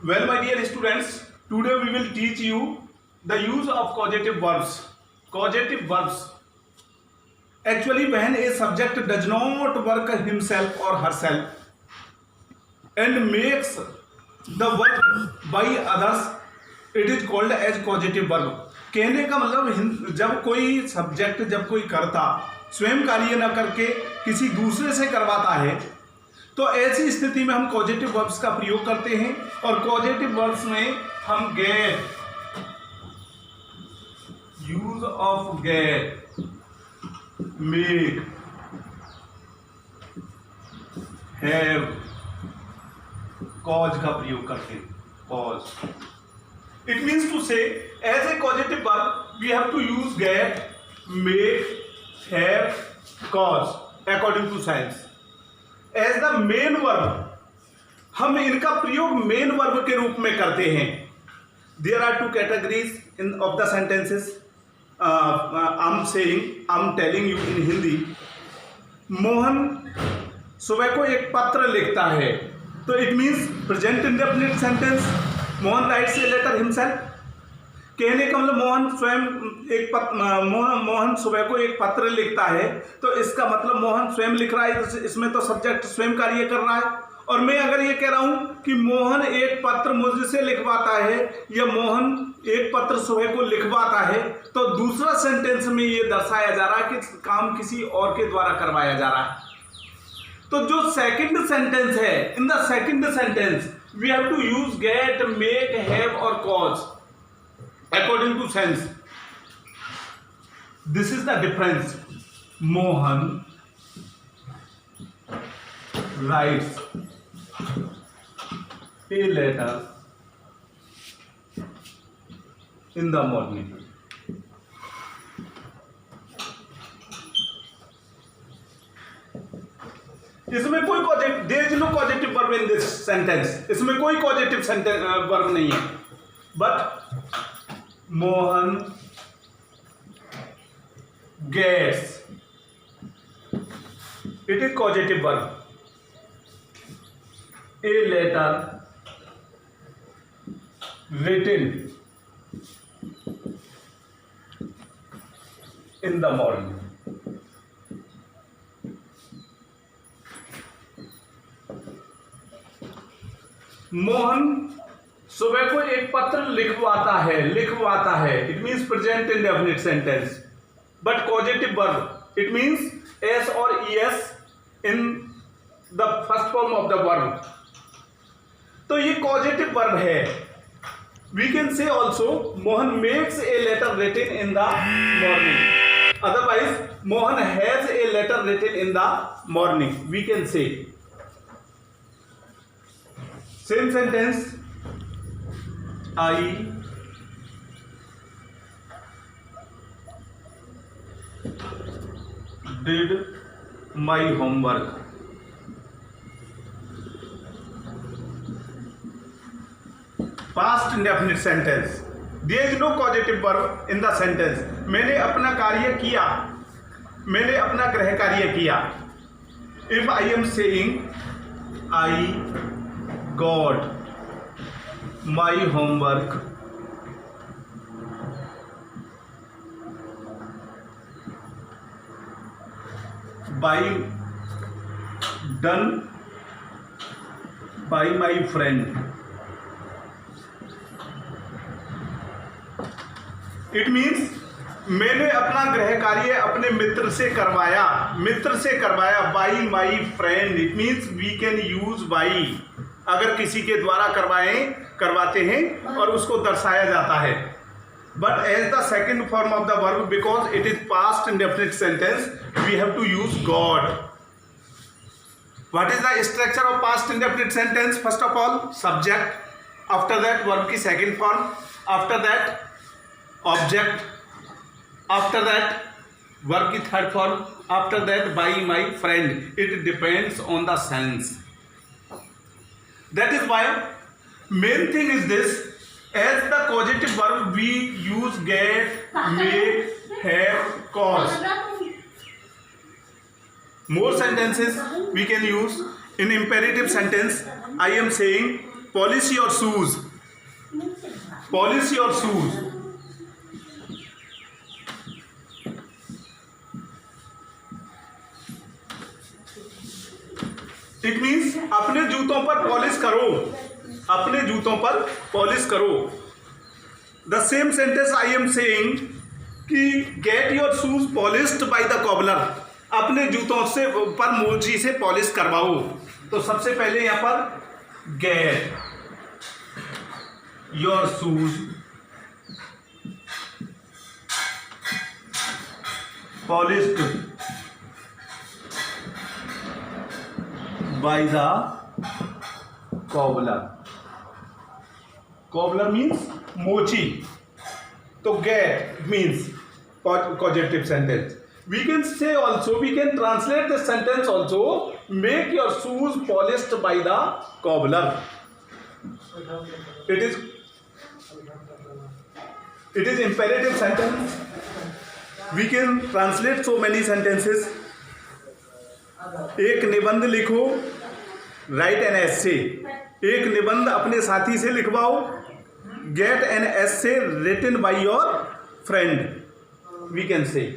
Well, my dear students, today we will teach you the use of causative verbs. Causative verbs. Actually, when a subject does not work himself or herself and makes the work by others, it is called as causative verb. कहने का मतलब जब कोई subject जब कोई कर्ता स्वयं कार्य न करके किसी दूसरे से करवाता है तो ऐसी स्थिति में हम कॉजेटिव वर्ब्स का प्रयोग करते हैं और कॉजेटिव वर्ब्स में हम get, use of get, make, have, cause का प्रयोग करते हैं. Cause. It means to say as a causative verb we have to use get, make, have, cause according to sense. As the main verb हम इनका प्रयोग main verb के रूप में करते हैं. There are two categories in of the sentences. I am saying, I am telling you in Hindi. Mohan सुबह को एक पत्र लिखता है तो it means present indefinite sentence. Mohan writes a letter himself. कहने का मतलब मोहन सुबह को एक पत्र लिखता है तो इसका मतलब मोहन स्वयं लिख रहा है. इसमें तो सब्जेक्ट स्वयं कार्य कर रहा है. और मैं अगर ये कह रहा हूं कि मोहन एक पत्र मुझसे लिखवाता है या मोहन एक पत्र सुबह को लिखवाता है तो दूसरा सेंटेंस में ये दर्शाया जा रहा है कि काम किसी और के द्वारा करवाया जा रहा है. तो जो सेकंड सेंटेंस है, in the second sentence we have to use get, make, have और cause according to sense. This is the difference. Mohan writes a letter in the morning. इसमें कोई causative, there is no causative verb in this sentence. इसमें कोई causative verb नहीं है. But Mohan gets, it is causative verb, a letter written in the morning. Mohan सुबह को एक पत्र लिखवाता है. It means present indefinite sentence. But causative verb it means S और ES in the first form of the verb. तो ये causative verb है. We can say also Mohan makes a letter written in the morning. Otherwise Mohan has a letter written in the morning. We can say same sentence. I did my homework. Past indefinite sentence. There is no causative verb in the sentence. मैंने अपना कार्य किया, मैंने अपना गृह कार्य किया. If I am saying I got my homework done by my friend, it means मैंने अपना गृह कार्य अपने मित्र से करवाया. by my friend. It means we can use by. अगर किसी के द्वारा करवाते हैं और उसको दर्शाया जाता है. But as the second form of the verb because it is past indefinite sentence we have to use god. What is the structure of past indefinite sentence? First of all subject, after that verb की second form, after that object, after that verb की third form, after that by my friend. It depends on the sense. That is why main thing is this, as the causative verb we use get, make, have, cause. More sentences we can use. In imperative sentence, I am saying polish your shoes. Polish your shoes. It means अपने जूतों पर polish करो, अपने जूतों पर polish करो. The same sentence I am saying कि get your shoes polished by the cobbler. अपने जूतों से पर मोची से पॉलिश करवाओ. तो सबसे पहले यहाँ पर get your shoes polished by the cobbler. Cobbler means mochi. तो get means causative sentence. We can say also, we can translate the sentence also, make your shoes polished by the cobbler. It is imperative sentence. We can translate so many sentences. एक निबंध लिखो, write an essay. एक निबंध अपने साथी से लिखवाओ. Get an essay written by your friend. We can say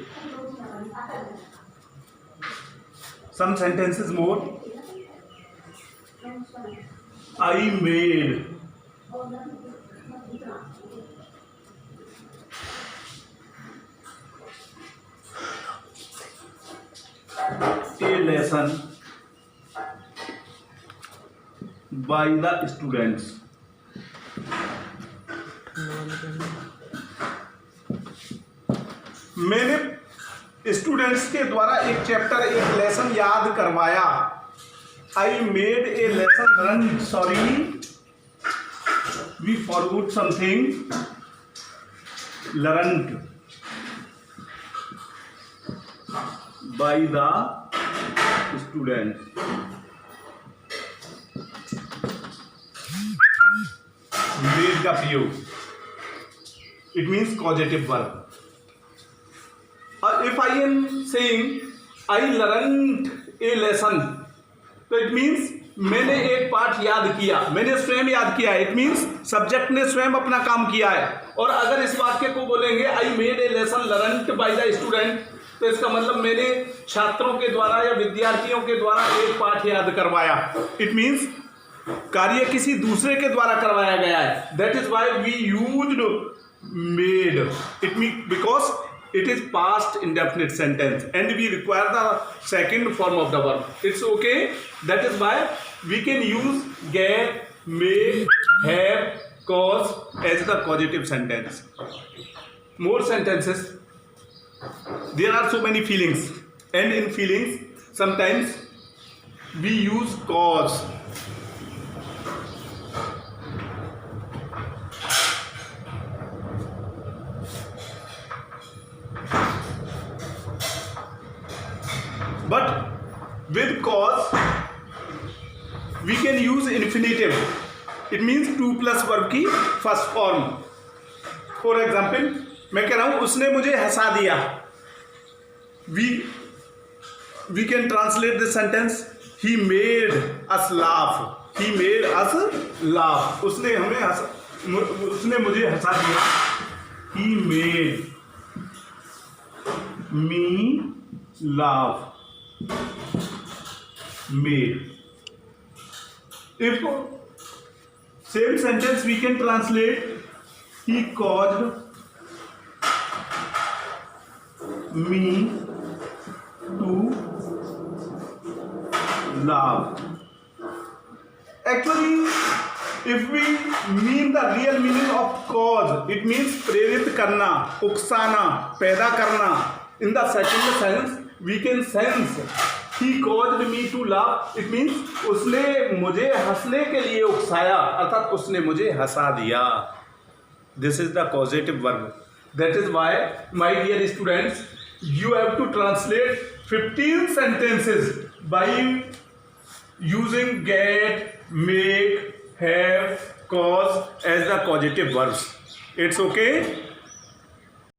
some sentences more. I made a lesson by the students. मैंने students के द्वारा एक चैप्टर, एक लेसन याद करवाया. I made a lesson learn, sorry we forgot something, learned by the student. Made का प्रयोग, it means causative verb. If I am saying I learned a lesson, तो it means मैंने एक पाठ याद किया, मैंने स्वयं याद किया. It means सब्जेक्ट ने स्वयं अपना काम किया है. और अगर इस वाक्य को बोलेंगे I made a lesson learned by the student, तो इसका मतलब मैंने छात्रों के द्वारा या विद्यार्थियों के द्वारा एक पाठ याद करवाया. It means कार्य किसी दूसरे के द्वारा करवाया गया है. That is why we used made. It means because it is past indefinite sentence and we require the second form of the verb. It's okay. That is why we can use get, make, have, cause as the causative sentence. More sentences. There are so many feelings, and in feelings sometimes we use cause. But with cause we can use infinitive. It means to plus verb की first form. For example, मैं कह रहा हूँ उसने मुझे हंसा दिया. We can translate this sentence. He made us laugh. He made us laugh. उसने मुझे हंसा दिया. He made me laugh. Made. If same sentence we can translate, he caused me to laugh. Actually, if we mean the real meaning of cause, it means प्रेरित करना, उकसाना, पैदा करना. In the second sense, we can sense he caused me to laugh. It means उसने मुझे हंसने के लिए उकसाया, अर्थात उसने मुझे हंसा दिया. This is the causative verb. That is why, my dear students, you have to translate 15 sentences by using get, make, have, cause as the causative verbs. It's okay.